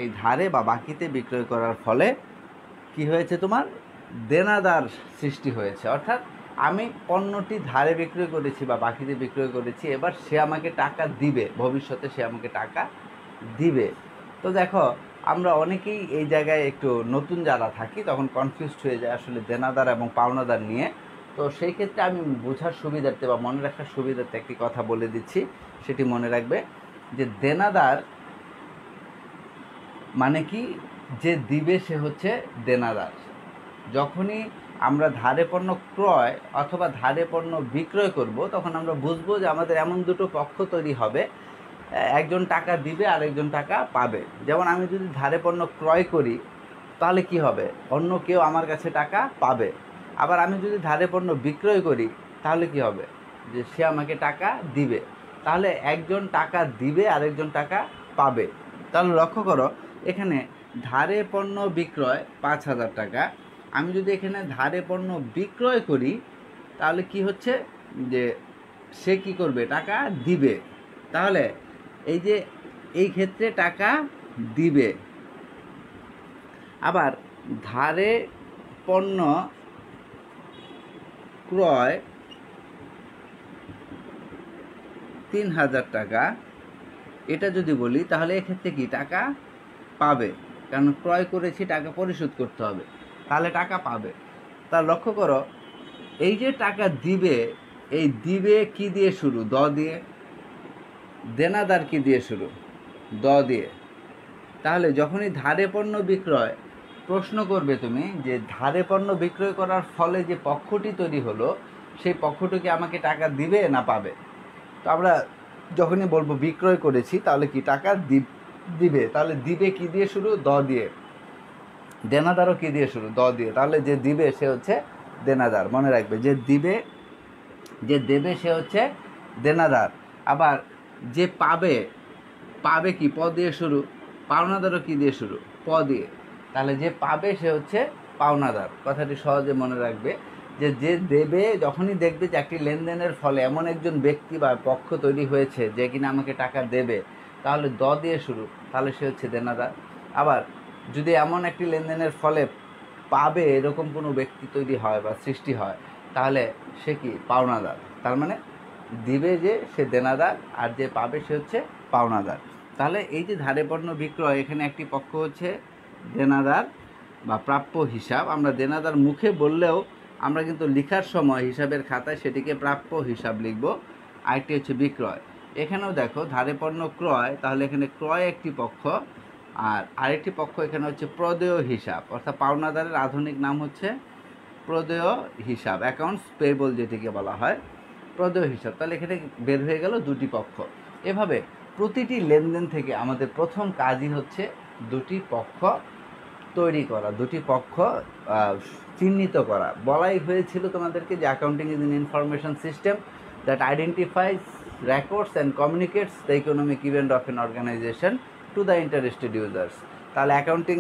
এই ধারে বা বাকিতে বিক্রয় করার ফলে কি হয়েছে? তোমার দেনাদার সৃষ্টি হয়েছে। অর্থাৎ আমি পণ্যটি ধারে বিক্রয় করেছি বা বাকিতে বিক্রয় করেছি, এবার সে আমাকে টাকা দিবে, ভবিষ্যতে সে আমাকে টাকা দিবে। তো দেখো, আমরা অনেকেই এই জায়গায় একটু নতুন যারা থাকি তখন কনফিউজড হয়ে যায় আসলে দেনাদার এবং পাওনাদার নিয়ে। তো সেই ক্ষেত্রে আমি বোঝার সুবিধার্থে বা মনে রাখার সুবিধার্থে একটি কথা বলে দিচ্ছি, সেটি মনে রাখবে যে দেনাদার মানে কি? যে দিবে সে হচ্ছে দেনাদার। যখনই আমরা ধারে পণ্য ক্রয় অথবা ধারে পণ্য বিক্রয় করব, তখন আমরা বুঝবো যে আমাদের এমন দুটো পক্ষ তৈরি হবে, একজন টাকা দিবে আর একজন টাকা পাবে। যেমন আমি যদি ধারে পণ্য ক্রয় করি তাহলে কি হবে? অন্য কেউ আমার কাছে টাকা পাবে। আবার আমি যদি ধারে পণ্য বিক্রয় করি তাহলে কি হবে? যে সে আমাকে টাকা দিবে। তাহলে একজন টাকা দিবে আর একজন টাকা পাবে। তাহলে লক্ষ্য করো, এখানে ধারে পণ্য বিক্রয় 5,000 টাকা। আমি যদি এখানে ধারে পণ্য বিক্রয় করি তাহলে কি হচ্ছে? যে সে কি করবে? টাকা দিবে। তাহলে এই যে এই ক্ষেত্রে টাকা দিবে। আবার ধারে পণ্য ক্রয় 3,000 টাকা, এটা যদি বলি তাহলে এক্ষেত্রে কি? টাকা পাবে, কারণ ক্রয় করেছি, টাকা পরিশোধ করতে হবে, তাহলে টাকা পাবে। তা লক্ষ্য করো, এই যে টাকা দিবে, এই দিবে কি দিয়ে শুরু? দ দিয়ে। দেনাদার কি দিয়ে শুরু? দ দিয়ে। তাহলে যখনই ধারে পণ্য বিক্রয় প্রশ্ন করবে তুমি যে ধারে পণ্য বিক্রয় করার ফলে যে পক্ষটি তৈরি হলো, সেই পক্ষটি কি আমাকে টাকা দিবে না পাবে? তো আমরা যখনই বলবো বিক্রয় করেছি তাহলে কি? টাকা দিবে। তাহলে দিবে কি দিয়ে শুরু? দ দিয়ে। দেনাদারও কি দিয়ে শুরু? দ দিয়ে। তাহলে যে দিবে সে হচ্ছে দেনাদার। মনে রাখবে, যে দিবে, যে দেবে সে হচ্ছে দেনাদার। আবার যে পাবে, পাবে কি? প দিয়ে শুরু। পাওনাদারও কি দিয়ে শুরু? প দিয়ে। তাহলে যে পাবে সে হচ্ছে পাওনাদার। কথাটি সহজে মনে রাখবে যে যে দেবে, যখনই দেখবে যে একটি লেনদেনের ফলে এমন একজন ব্যক্তি বা পক্ষ তৈরি হয়েছে যে কিনা আমাকে টাকা দেবে, তাহলে দ দিয়ে শুরু, তাহলে সে হচ্ছে দেনাদার। আবার যদি এমন একটি লেনদেনের ফলে পাবে এরকম কোনো ব্যক্তি তৈরি হয় বা সৃষ্টি হয়, তাহলে সে কি? পাওনাদার। তার মানে দিবে যে সে দেনাদার, আর যে পাবে সে হচ্ছে পাওনাদার। তাহলে এই যে ধারে পণ্য বিক্রয়, এখানে একটি পক্ষ হচ্ছে দেনাদার বা প্রাপ্য হিসাব। আমরা দেনাদার মুখে বললেও আমরা কিন্তু লেখার সময় হিসাবের খাতায় সেটিকে প্রাপ্য হিসাব লিখব। আরেকটি হচ্ছে বিক্রয়। এখানেও দেখো ধারে পণ্য ক্রয়, তাহলে এখানে ক্রয় একটি পক্ষ, আর আরেকটি পক্ষ এখানে হচ্ছে প্রদেয় হিসাব। অর্থাৎ পাওনাদারের আধুনিক নাম হচ্ছে প্রদেয় হিসাব, অ্যাকাউন্টস পেয়েবল যেটিকে বলা হয়, প্রদেয় হিসাব। তাহলে এখানে বের হয়ে গেল দুটি পক্ষ। এভাবে প্রতিটি লেনদেন থেকে আমাদের প্রথম কাজই হচ্ছে দুটি পক্ষ তৈরি করা, দুটি পক্ষ চিহ্নিত করা। বলাই হয়েছিল তোমাদেরকে যে accounting is an information system that identifies, records and communicates the economic event of an organization to the interested users. তাহলে accounting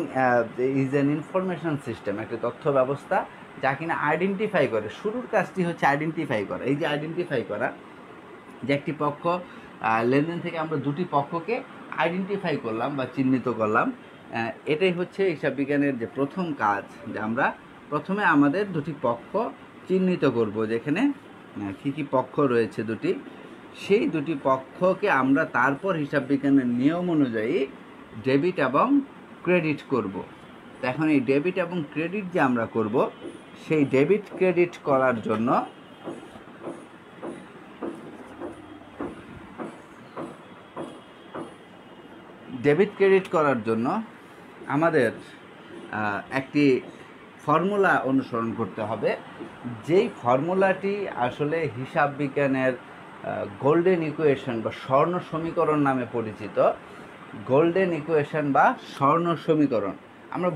is an information system, একটি তথ্য ব্যবস্থা যা কিনা আইডেন্টিফাই করে। শুরুর কাজটি হচ্ছে আইডেন্টিফাই করা। এই যে আইডেন্টিফাই করা, যে একটি পক্ষ লেনদেন থেকে আমরা দুটি পক্ষকে আইডেন্টিফাই করলাম বা চিহ্নিত করলাম, এটাই হচ্ছে হিসাব বিজ্ঞানের যে প্রথম কাজ, যে আমরা প্রথমে আমাদের দুটি পক্ষ চিহ্নিত করব, যেখানে কী কী পক্ষ রয়েছে দুটি, সেই দুটি পক্ষকে আমরা তারপর হিসাব বিজ্ঞানের নিয়ম অনুযায়ী ডেবিট এবং ক্রেডিট করব। এখন এই ডেবিট এবং ক্রেডিট যে আমরা করব, সেই ডেবিট ক্রেডিট করার জন্য আমাদের একটি ফর্মুলা অনুসরণ করতে হবে, যেই ফর্মুলাটি আসলে হিসাব বিজ্ঞানের গোল্ডেন ইকুয়েশন বা স্বর্ণ সমীকরণ নামে পরিচিত। গোল্ডেন ইকুয়েশন বা স্বর্ণ সমীকরণ আমরা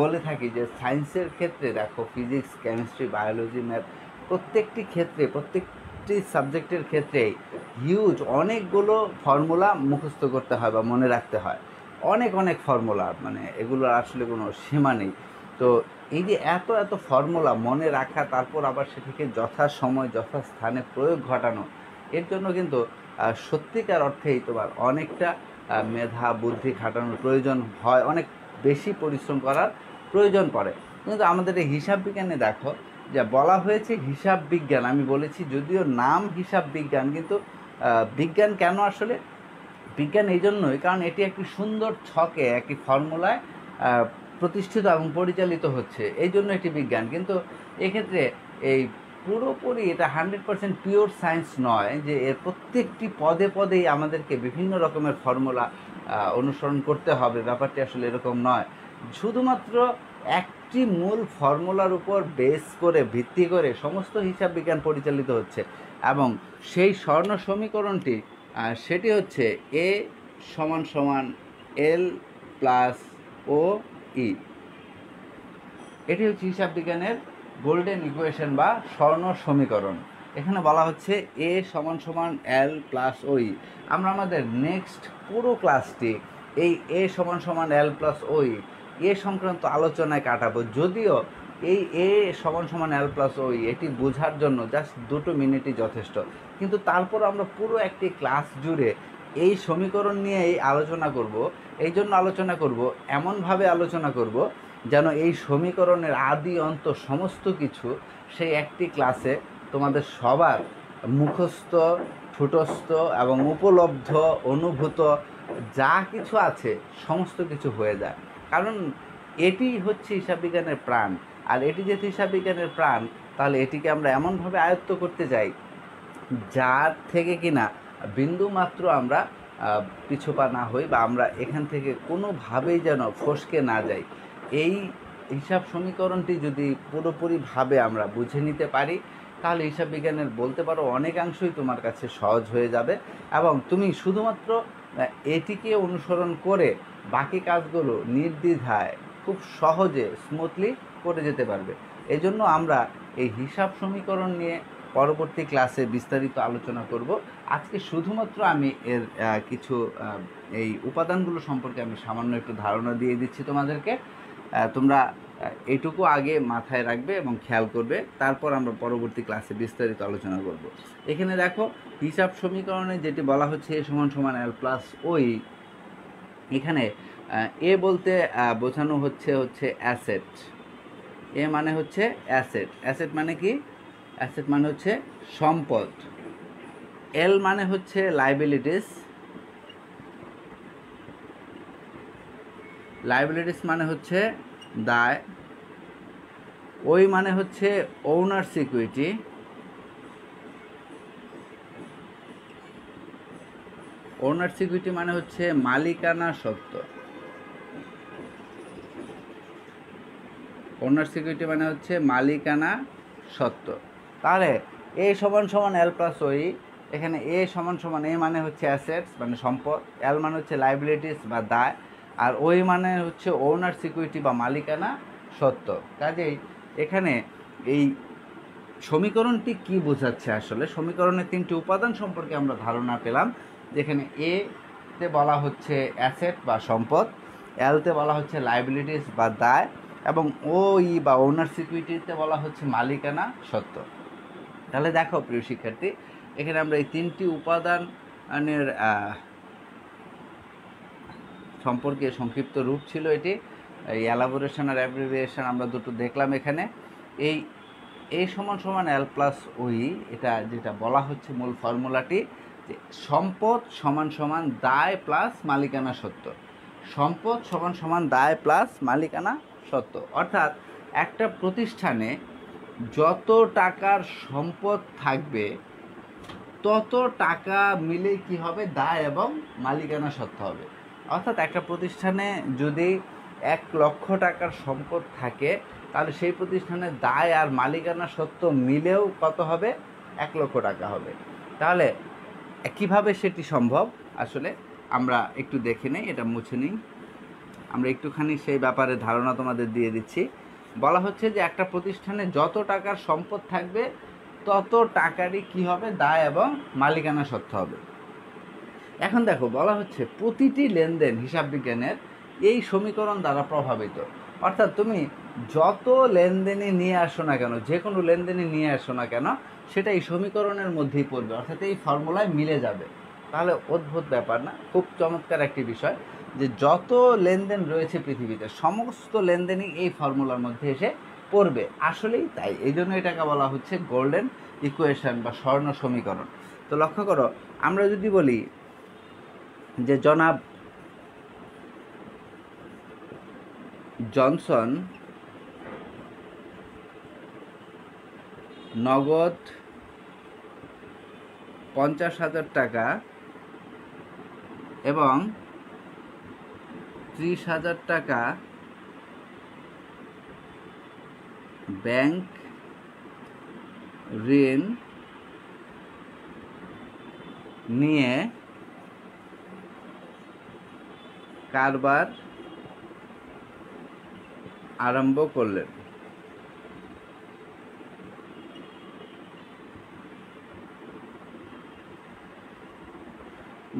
বলে থাকি যে সায়েন্সের ক্ষেত্রে দেখো, ফিজিক্স, কেমিস্ট্রি, বায়োলজি, ম্যাথ, প্রত্যেকটি ক্ষেত্রে, প্রত্যেকটি সাবজেক্টের ক্ষেত্রেই হিউজ অনেকগুলো ফর্মুলা মুখস্থ করতে হয় বা মনে রাখতে হয়। অনেক অনেক ফর্মুলা, মানে এগুলোর আসলে কোনো সীমা নেই। তো এই যে এত এত ফর্মুলা মনে রাখা, তারপর আবার সেটিকে যথাসময় যথাস্থানে প্রয়োগ ঘটানো, এর জন্য কিন্তু সত্যিকার অর্থেই তোমার অনেকটা মেধা বুদ্ধি খাটানোর প্রয়োজন হয়, অনেক বেশি পরিশ্রম করার প্রয়োজন পড়ে। কিন্তু আমাদের এই হিসাব বিজ্ঞানে দেখো, যা বলা হয়েছে হিসাব বিজ্ঞান, আমি বলেছি যদিও নাম হিসাব বিজ্ঞান, কিন্তু বিজ্ঞান কেন আসলে? বিজ্ঞান এই জন্যই কারণ এটি একটি সুন্দর ছকে, একটি ফর্মুলায় প্রতিষ্ঠিত এবং পরিচালিত হচ্ছে, এই জন্য এটি বিজ্ঞান। কিন্তু এক্ষেত্রে এই পুরোপুরি এটা 100% পিওর সায়েন্স নয়, যে এর প্রত্যেকটি পদে পদেই আমাদেরকে বিভিন্ন রকমের ফর্মুলা অনুসরণ করতে হবে, ব্যাপারটি আসলে এরকম নয়। শুধুমাত্র একটি মূল ফর্মুলার উপর বেস করে, ভিত্তি করে সমস্ত হিসাব বিজ্ঞান পরিচালিত হচ্ছে, এবং সেই স্বর্ণ সমীকরণটি সেটি হচ্ছে এ সমান সমান এল প্লাস ও ই। এটি হচ্ছে হিসাব বিজ্ঞানের গোল্ডেন ইকুয়েশন বা স্বর্ণ সমীকরণ। এখানে বলা হচ্ছে এ সমান সমান এল প্লাস ও ই। আমরা আমাদের নেক্সট পুরো ক্লাসটি এই এ সমান সমান এল প্লাস ও ই এ সংক্রান্ত আলোচনায় কাটাবো, যদিও এই এ সমান সমান এল প্লাস ও ই এটি বোঝার জন্য জাস্ট 2 মিনিটই যথেষ্ট। কিন্তু তারপর আমরা পুরো একটি ক্লাস জুড়ে এই সমীকরণ নিয়েই আলোচনা করব। এই জন্য আলোচনা করব, এমনভাবে আলোচনা করব যেন এই সমীকরণের আদি অন্ত সমস্ত কিছু সেই একটি ক্লাসে তোমাদের সবার মুখস্থ, ঠোঁটস্থ এবং উপলব্ধ, অনুভূত যা কিছু আছে সমস্ত কিছু হয়ে যায়। কারণ এটি হচ্ছে হিসাব বিজ্ঞানের প্রাণ। আর এটি যেহেতু হিসাব বিজ্ঞানের প্রাণ, তাহলে এটিকে আমরা এমনভাবে আয়ত্ত করতে চাই যার থেকে কিনা বিন্দু মাত্র আমরা পিছুপা না হই, বা আমরা এখান থেকে কোনোভাবেই যেন ফসকে না যাই। এই হিসাব সমীকরণটি যদি পুরোপুরিভাবে আমরা বুঝে নিতে পারি, তাহলে হিসাব বিজ্ঞানের বলতে পারো অনেকাংশই তোমার কাছে সহজ হয়ে যাবে, এবং তুমি শুধুমাত্র এটিকে অনুসরণ করে বাকি কাজগুলো নির্দ্বিধায় খুব সহজে স্মুথলি করে যেতে পারবে। এই জন্য আমরা এই হিসাব সমীকরণ নিয়ে পরবর্তী ক্লাসে বিস্তারিত আলোচনা করব। আজকে শুধুমাত্র আমি এর কিছু এই উপাদানগুলো সম্পর্কে আমি সামান্য একটু ধারণা দিয়ে দিচ্ছি তোমাদেরকে। তোমরা এইটুকু আগে মাথায় রাখবে এবং খেয়াল করবে, তারপর আমরা পরবর্তী ক্লাসে বিস্তারিত আলোচনা করব। এখানে দেখো, হিসাব সমীকরণে যেটি বলা হচ্ছে এ সমান সমান এল প্লাস ওই, এখানে এ বলতে বোঝানো হচ্ছে অ্যাসেট। এ মানে হচ্ছে অ্যাসেট। অ্যাসেট মানে কি? অ্যাসেট মানে হচ্ছে সম্পদ। এল মানে হচ্ছে লাইবিলিটিস। লাইবিলিটিস মানে হচ্ছে দায়। ওই মানে হচ্ছে ওনার্স ইকুইটি। ওনার্স ইকুইটি মানে হচ্ছে মালিকানা সত্ত্ব। ওনার্স ইকুইটি মানে হচ্ছে মালিকানা সত্ত্ব। তাহলে এ সমান সমান এল প্লাস ওই, এখানে এ সমান সমান এ মানে হচ্ছে অ্যাসেটস মানে সম্পদ, এল মানে হচ্ছে লাইবিলিটিস বা দায়, আর ওই মানে হচ্ছে ওনার্স ইকুইটি বা মালিকানা সত্ত্ব। কাজেই এখানে এই সমীকরণটি কি বোঝাচ্ছে? আসলে সমীকরণের 3টি উপাদান সম্পর্কে আমরা ধারণা পেলাম, যেখানে এ তে বলা হচ্ছে অ্যাসেট বা সম্পদ, এলতে বলা হচ্ছে লাইবিলিটিস বা দায়, এবং ওই বা ওনার্স ইকুইটিতে বলা হচ্ছে মালিকানা সত্ত্ব। তাহলে দেখো প্রিয় শিক্ষার্থী, এখানে আমরা এই 3টি উপাদানের সম্পর্কে সংক্ষিপ্ত রূপ ছিল এটি। এই এলাবোরেশন আর অ্যাব্রিভিয়েশন আমরা দুটো দেখলাম এখানে। এই এ সমান সমান এল প্লাস ওই, এটা যেটা বলা হচ্ছে মূল ফর্মুলাটি, যে সম্পদ সমান সমান দায় প্লাস মালিকানা সত্ত্ব। সম্পদ সমান সমান দায় প্লাস মালিকানা সত্ত্ব, অর্থাৎ একটা প্রতিষ্ঠানে যত টাকার সম্পদ থাকবে তত টাকা মিলে কি হবে, দায় এবং মালিকানা সত্ত্ব হবে। অর্থাৎ একটা প্রতিষ্ঠানে যদি 1 লক্ষ টাকার সম্পদ থাকে, তাহলে সেই প্রতিষ্ঠানের দায় আর মালিকানা সত্ত্ব মিলেও কত হবে, 1 লক্ষ টাকা হবে। তাহলে কিভাবে সেটি সম্ভব, আসলে আমরা একটু দেখে নেই, এটা মুছে নিই। আমরা একটুখানি সেই ব্যাপারে ধারণা তোমাদের দিয়ে দিচ্ছি। বলা হচ্ছে যে একটা প্রতিষ্ঠানে যত টাকার সম্পদ থাকবে তত টাকারই কি হবে, দায় এবং মালিকানা সত্ত্ব হবে। এখন দেখো, বলা হচ্ছে প্রতিটি লেনদেন হিসাব বিজ্ঞানের এই সমীকরণ দ্বারা প্রভাবিত। অর্থাৎ তুমি যত লেনদেনে নিয়ে আসো না কেন, যে কোনো লেনদেনে নিয়ে আসো না কেন, সেটা এই সমীকরণের মধ্যেই পড়বে, অর্থাৎ এই ফর্মুলায় মিলে যাবে। তাহলে অদ্ভুত ব্যাপার না, খুব চমৎকার একটি বিষয় যে যত লেনদেন রয়েছে পৃথিবীতে সমস্ত লেনদেনই এই ফর্মুলার মধ্যে এসে পড়বে। আসলেই তাই, এই জন্য এটাকে বলা হচ্ছে গোল্ডেন ইকুয়েশন বা স্বর্ণ সমীকরণ। তো লক্ষ্য করো, আমরা যদি বলি যে জনাব জনসন নগদ 50,000 টাকা এবং 30,000 টাকা ব্যাংক ঋণ নিয়ে কারবার আরম্ভ করলেন।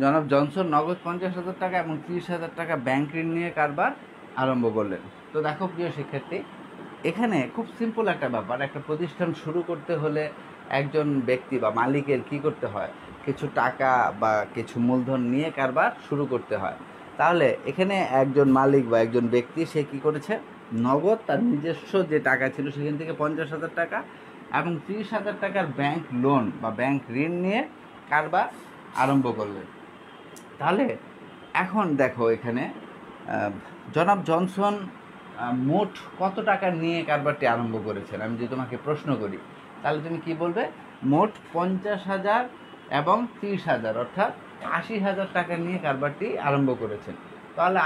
জনাব জনসন নগদ 50,000 টাকা এবং 30,000 টাকা ব্যাংক ঋণ নিয়ে কারবার আরম্ভ করলেন। তো দেখো প্রিয় শিক্ষার্থী, এখানে খুব সিম্পল একটা ব্যাপার। একটা প্রতিষ্ঠান শুরু করতে হলে একজন ব্যক্তি বা মালিকের কি করতে হয়, কিছু টাকা বা কিছু মূলধন নিয়ে কারবার শুরু করতে হয়। তাহলে এখানে একজন মালিক বা একজন ব্যক্তি সে কি করেছে, নগদ তার নিজস্ব যে টাকা ছিল সেখান থেকে 50,000 টাকা এবং 30,000 টাকার ব্যাংক লোন বা ব্যাংক ঋণ নিয়ে কারবার আরম্ভ করলেন। তাহলে এখন দেখো, এখানে জনাব জনসন মোট কত টাকা নিয়ে কারবারটি আরম্ভ করেছেন। আমি যদি তোমাকে প্রশ্ন করি, তাহলে তুমি কি বলবে, মোট 50,000 এবং 30,000 অর্থাৎ 80,000 টাকা নিয়ে কারবারটি আরম্ভ করেছেন। তাহলে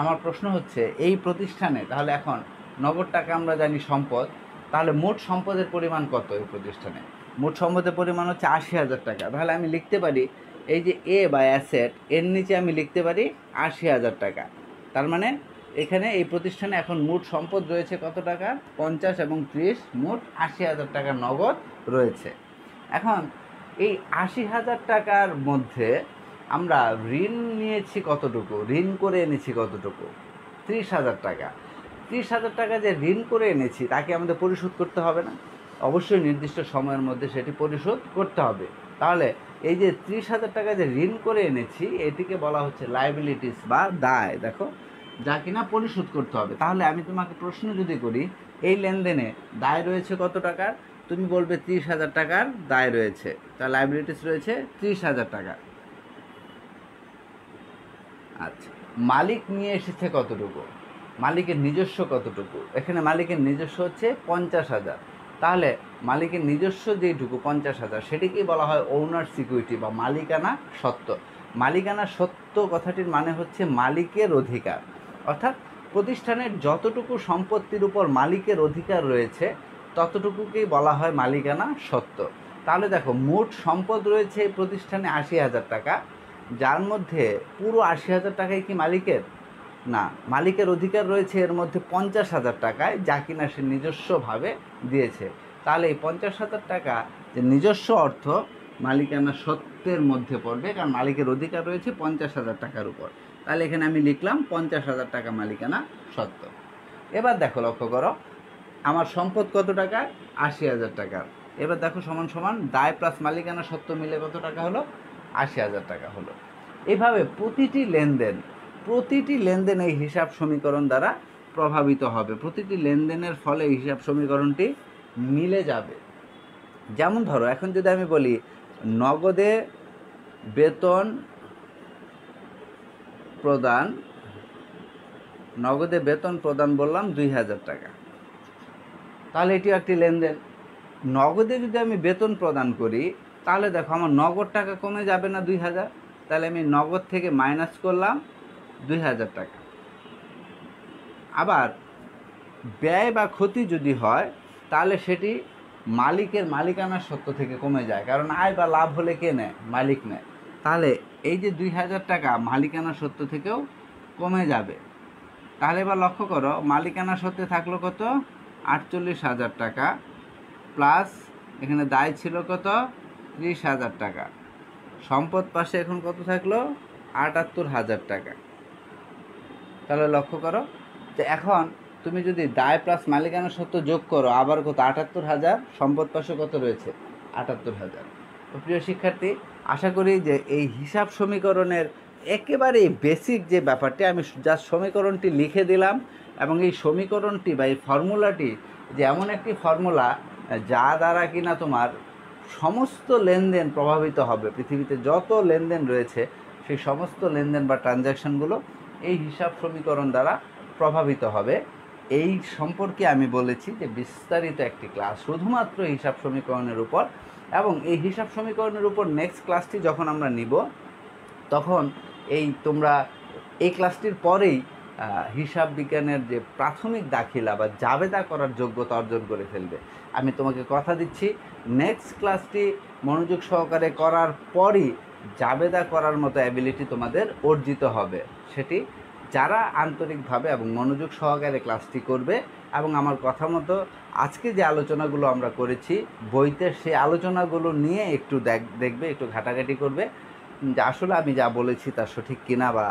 আমার প্রশ্ন হচ্ছে, এই প্রতিষ্ঠানে তাহলে এখন নগদ টাকা আমরা জানি সম্পদ, তাহলে মোট সম্পদের পরিমাণ কত এই প্রতিষ্ঠানে? মোট সম্পদের পরিমাণ হচ্ছে 80,000 টাকা। তাহলে আমি লিখতে পারি, এই যে এ বা অ্যাসেট, এর নিচে আমি লিখতে পারি 80,000 টাকা। তার মানে এখানে এই প্রতিষ্ঠানে এখন মোট সম্পদ রয়েছে কত টাকা, 50 এবং 30, মোট 80,000 টাকা নগদ রয়েছে। এখন এই 80,000 টাকার মধ্যে আমরা ঋণ নিয়েছি কতটুকু, ঋণ করে এনেছি কতটুকু, 30,000 টাকা। 30,000 টাকা যে ঋণ করে এনেছি তাকে আমাদের পরিশোধ করতে হবে না? অবশ্যই নির্দিষ্ট সময়ের মধ্যে সেটি পরিশোধ করতে হবে। তাহলে এই যে 30,000 টাকা যে ঋণ করে এনেছি, এটিকে বলা হচ্ছে লায়াবিলিটিস বা দায়, দেখো, যা কিনা পরিশোধ করতে হবে। তাহলে আমি তোমাকে প্রশ্ন যদি করি, এই লেনদেনে দায় রয়েছে কত টাকার, তুমি বলবে 30,000 টাকার দায় রয়েছে, তার লায়াবিলিটিস রয়েছে 30,000 টাকা। আচ্ছা, মালিক নিয়ে এসেছে কতটুকু, মালিকের নিজস্ব কতটুকু? এখানে মালিকের নিজস্ব হচ্ছে 50,000। তাহলে মালিকের নিজস্ব যেইটুকু 50,000, সেটিকেই বলা হয় ওনার সিকিউরিটি বা মালিকানা সত্ত্ব। মালিকানা সত্ত্ব কথাটির মানে হচ্ছে মালিকের অধিকার, অর্থাৎ প্রতিষ্ঠানের যতটুকু সম্পত্তির উপর মালিকের অধিকার রয়েছে ততটুকুকেই বলা হয় মালিকানা সত্ত্ব। তাহলে দেখো, মোট সম্পদ রয়েছে এই প্রতিষ্ঠানে 80,000 টাকা, যার মধ্যে পুরো 80,000 টাকাই কি মালিকের? না, মালিকের অধিকার রয়েছে এর মধ্যে 50,000 টাকায়, যা কিনা সে নিজস্বভাবে দিয়েছে। তাহলে এই 50,000 টাকা যে নিজস্ব অর্থ মালিকানা সত্ত্বের মধ্যে পড়বে, কারণ মালিকের অধিকার রয়েছে 50,000 টাকার উপর। তাহলে এখানে আমি লিখলাম 50,000 টাকা মালিকানা সত্ত্ব। এবার দেখো, লক্ষ্য করো, আমার সম্পদ কত টাকা, 80,000 টাকা। এবার দেখো, সমান সমান দায় প্লাস মালিকানা সত্ত্ব মিলে কত টাকা হলো, 80,000 টাকা হলো। এভাবে প্রতিটি লেনদেন প্রতিটি লেনদেন এই হিসাব সমীকরণ দ্বারা প্রভাবিত হবে, প্রতিটি লেনদেনের ফলে এই হিসাব সমীকরণটি মিলে যাবে। যেমন ধরো এখন যদি আমি বলি নগদে বেতন প্রদান বললাম 2000 টাকা, তাহলে এটিও একটি লেনদেন। নগদে যদি আমি বেতন প্রদান করি তাহলে দেখো আমার নগদ টাকা কমে যাবে না 2000, তাহলে আমি নগদ থেকে মাইনাস করলাম 2000 টাকা। আবার ব্যয় বা ক্ষতি যদি হয় তাহলে সেটি মালিকের মালিকানা সত্ত্ব থেকে কমে যায়, কারণ আয় বা লাভ হলে কে নেয়? মালিক নেয়। তাহলে এই যে 2000 টাকা মালিকানা সত্ত্ব থেকেও কমে যাবে। তাহলে এবার লক্ষ্য করো মালিকানা সত্ত্বে থাকলো কত? 48,000 টাকা, প্লাস এখানে দায় ছিল কত? 30,000 টাকা। সম্পদ পাশে এখন কত থাকলো? 78,000 টাকা। তাহলে লক্ষ্য করো যে এখন তুমি যদি দায় প্লাস মালিকানা সত্ত্ব যোগ করো আবার কত? 78,000, সম্পদ পাশে কত রয়েছে? 78,000। তো প্রিয় শিক্ষার্থী, আশা করি যে এই হিসাব সমীকরণের একেবারে বেসিক যে ব্যাপারটি, আমি জাস্ট সমীকরণটি লিখে দিলাম, এবং এই সমীকরণটি বা এই ফর্মুলাটি যে এমন একটি ফর্মুলা যা দ্বারা কিনা তোমার সমস্ত লেনদেন প্রভাবিত হবে, পৃথিবীতে যত লেনদেন রয়েছে সেই সমস্ত লেনদেন বা ট্রানজ্যাকশনগুলো এই হিসাব সমীকরণ দ্বারা প্রভাবিত হবে, এই সম্পর্কে আমি বলেছি যে বিস্তারিত একটি ক্লাস শুধুমাত্র হিসাব সমীকরণের উপর। এবং এই হিসাব সমীকরণের উপর নেক্সট ক্লাসটি যখন আমরা নিব তখন তোমরা এই ক্লাসটির পরেই হিসাব বিজ্ঞানের যে প্রাথমিক দাখিলা বা জাবেদা করার যোগ্যতা অর্জন করে ফেলবে। আমি তোমাকে কথা দিচ্ছি নেক্সট ক্লাসটি মনোযোগ সহকারে করার পরই জাবেদা করার মতো অ্যাবিলিটি তোমাদের অর্জিত হবে। সেটি যারা আন্তরিকভাবে এবং মনোযোগ সহকারে ক্লাসটি করবে এবং আমার কথা মতো আজকে যে আলোচনাগুলো আমরা করেছি বইতে, সেই আলোচনাগুলো নিয়ে একটু দেখবে, একটু ঘাটাঘাটি করবে যে আসলে আমি যা বলেছি তা সঠিক কিনা, বা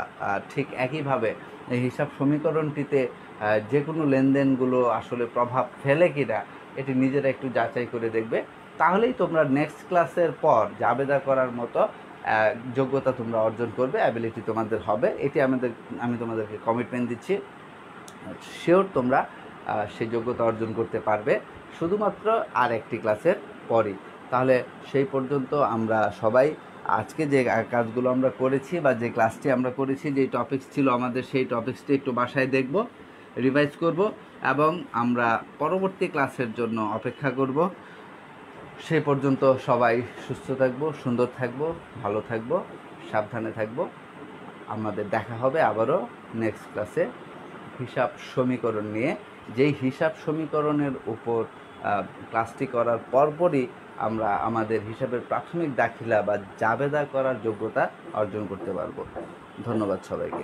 ঠিক একইভাবে এই হিসাব সমীকরণটিতে যে কোনো লেনদেনগুলো আসলে প্রভাব ফেলে কিনা এটি নিজেরা একটু যাচাই করে দেখবে। তাহলেই তোমরা নেক্সট ক্লাসের পর জাবেদা করার মতো যোগ্যতা তোমরা অর্জন করবে, অ্যাবিলিটি তোমাদের হবে। এটি আমি তোমাদেরকে কমিটমেন্ট দিচ্ছি। শিওর তোমরা সেই যোগ্যতা অর্জন করতে পারবে শুধুমাত্র আর একটি ক্লাসের পরই। তাহলে সেই পর্যন্ত আমরা সবাই আজকে যে কাজগুলো আমরা করেছি বা যে ক্লাসটি আমরা করেছি, যে টপিকস ছিল আমাদের, সেই টপিকসটি একটু বাসায় দেখব, রিভাইজ করব এবং আমরা পরবর্তী ক্লাসের জন্য অপেক্ষা করব। সেই পর্যন্ত সবাই সুস্থ থাকবো, সুন্দর থাকবো, ভালো থাকবো, সাবধানে থাকবো। আমাদের দেখা হবে আবারও নেক্সট ক্লাসে হিসাব সমীকরণ নিয়ে, যেই হিসাব সমীকরণের উপর ক্লাসটি করার পরপরই আমরা আমাদের হিসাবের প্রাথমিক দাখিলা বা জাবেদা করার যোগ্যতা অর্জন করতে পারবো। ধন্যবাদ সবাইকে।